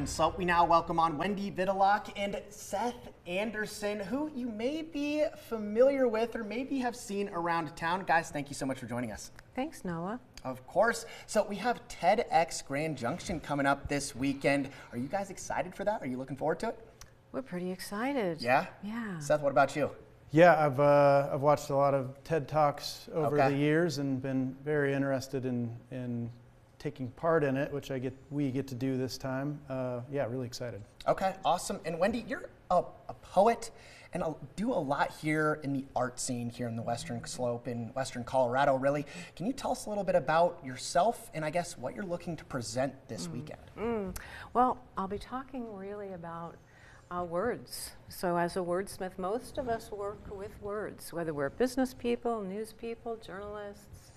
Western Slope, we now welcome on Wendy Videlock and Seth Anderson, who you may be familiar with or maybe have seen around town. Guys, thank you so much for joining us. Thanks, Noah. Of course. So we have TEDxGrand Junction coming up this weekend. Are you guys excited for that? Are you looking forward to it? We're pretty excited. Yeah? Yeah. Seth, what about you? Yeah, I've watched a lot of TED Talks over the years and been very interested in taking part in it, which we get to do this time. Yeah, really excited. Okay, awesome. And Wendy, you're a poet and do a lot here in the art scene here in the Western Slope in Western Colorado, really. Can you tell us a little bit about yourself and I guess what you're looking to present this weekend? Well, I'll be talking really about words. So as a wordsmith, most of us work with words, whether we're business people, news people, journalists,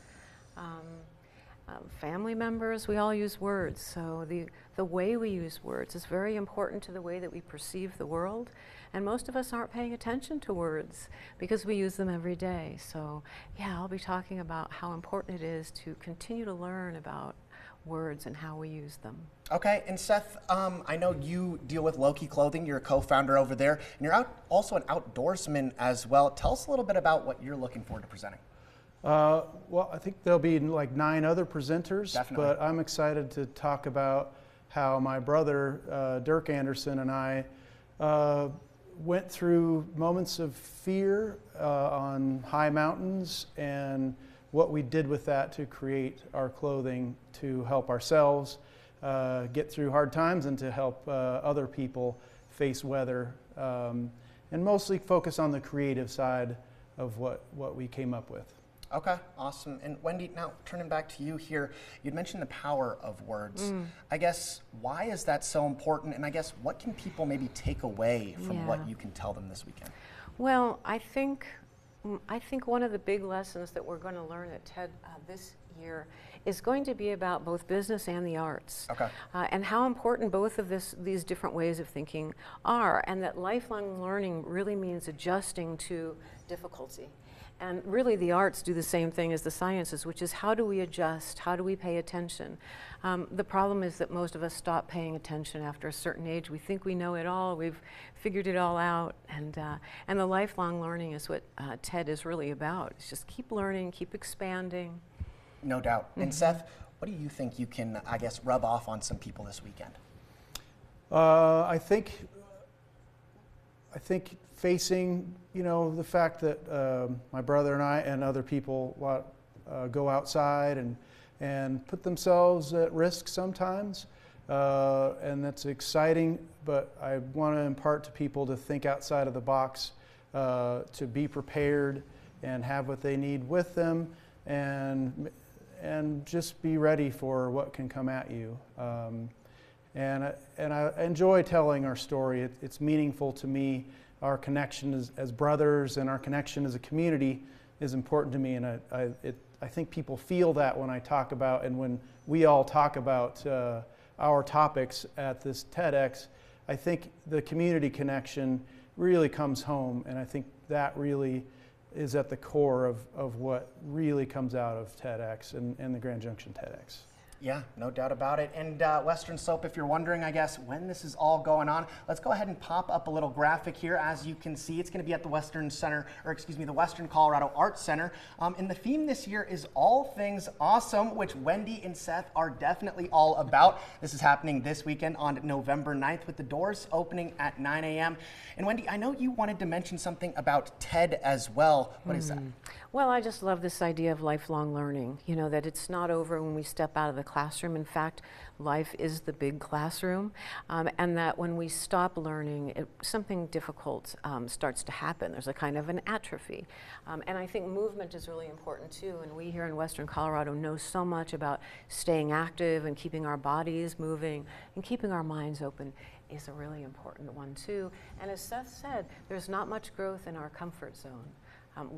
family members, we all use words. So the way we use words is very important to the way that we perceive the world. And most of us aren't paying attention to words because we use them every day. So yeah, I'll be talking about how important it is to continue to learn about words and how we use them. Okay, and Seth, I know you deal with Loki Clothing. You're a co-founder over there, and you're also an outdoorsman as well. Tell us a little bit about what you're looking forward to presenting. Well, I think there'll be like 9 other presenters, Definitely. But I'm excited to talk about how my brother, Dirk Anderson, and I went through moments of fear on high mountains and what we did with that to create our clothing to help ourselves get through hard times and to help other people face weather, and mostly focus on the creative side of what we came up with. Okay, awesome. And Wendy, now turning back to you here, you'd mentioned the power of words. I guess, why is that so important? And I guess, what can people maybe take away from what you can tell them this weekend? Well, I think one of the big lessons that we're going to learn at TED this year is going to be about both business and the arts. Okay. And how important both of these different ways of thinking are, and that lifelong learning really means adjusting to difficulty. And really the arts do the same thing as the sciences, which is how do we adjust, how do we pay attention? The problem is that most of us stop paying attention after a certain age. We think we know it all, we've figured it all out, and the lifelong learning is what TED is really about. It's just keep learning, keep expanding. No doubt. And Seth, what do you think you can, I guess, rub off on some people this weekend? I think facing, the fact that my brother and I and other people go outside and put themselves at risk sometimes, and that's exciting, but I want to impart to people to think outside of the box, to be prepared and have what they need with them, and just be ready for what can come at you. And I enjoy telling our story. It's meaningful to me. Our connection as brothers and our connection as a community is important to me, and I think people feel that when I talk about, and when we all talk about our topics at this TEDx, I think the community connection really comes home, and I think that really is at the core of what really comes out of TEDx and the Grand Junction TEDx. Yeah, no doubt about it. And Western Slope, if you're wondering, I guess, when this is all going on, let's go ahead and pop up a little graphic here. As you can see, it's going to be at the the Western Colorado Arts Center. And the theme this year is all things awesome, which Wendy and Seth are definitely all about. This is happening this weekend on November 9th with the doors opening at 9 a.m. And Wendy, I know you wanted to mention something about TED as well. What is that? Well, I just love this idea of lifelong learning, that it's not over when we step out of the classroom. In fact, life is the big classroom, and that when we stop learning, something difficult starts to happen. There's a kind of an atrophy. And I think movement is really important too, and we here in Western Colorado know so much about staying active and keeping our bodies moving and keeping our minds open is a really important one too. And as Seth said, there's not much growth in our comfort zone.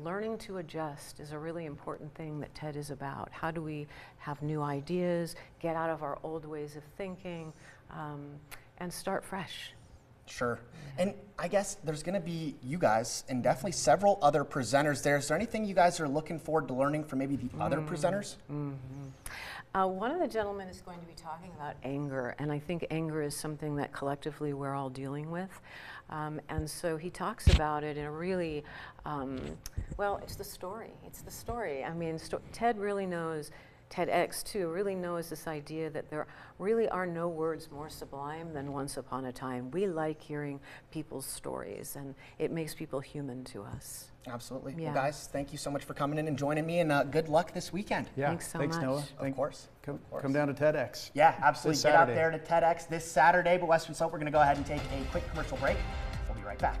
Learning to adjust is a really important thing that TED is about. How do we have new ideas, get out of our old ways of thinking, and start fresh? Sure. And I guess there's going to be you guys and definitely several other presenters there. Is there anything you guys are looking forward to learning from maybe the other presenters? One of the gentlemen is going to be talking about anger, and I think anger is something that collectively we're all dealing with. And so he talks about it in a really, well, it's the story. It's the story. I mean, TED really knows, TEDx too, really knows this idea that there really are no words more sublime than once upon a time. We like hearing people's stories, and it makes people human to us. Absolutely. Yeah. Well, guys, thank you so much for coming in and joining me, and good luck this weekend. Yeah, Thanks so thanks, much. Noah. Of course. Come down to TEDx. Yeah, absolutely. This Get out Saturday. there to TEDx this Saturday. But Western Soap, we're going to go ahead and take a quick commercial break. We'll be right back.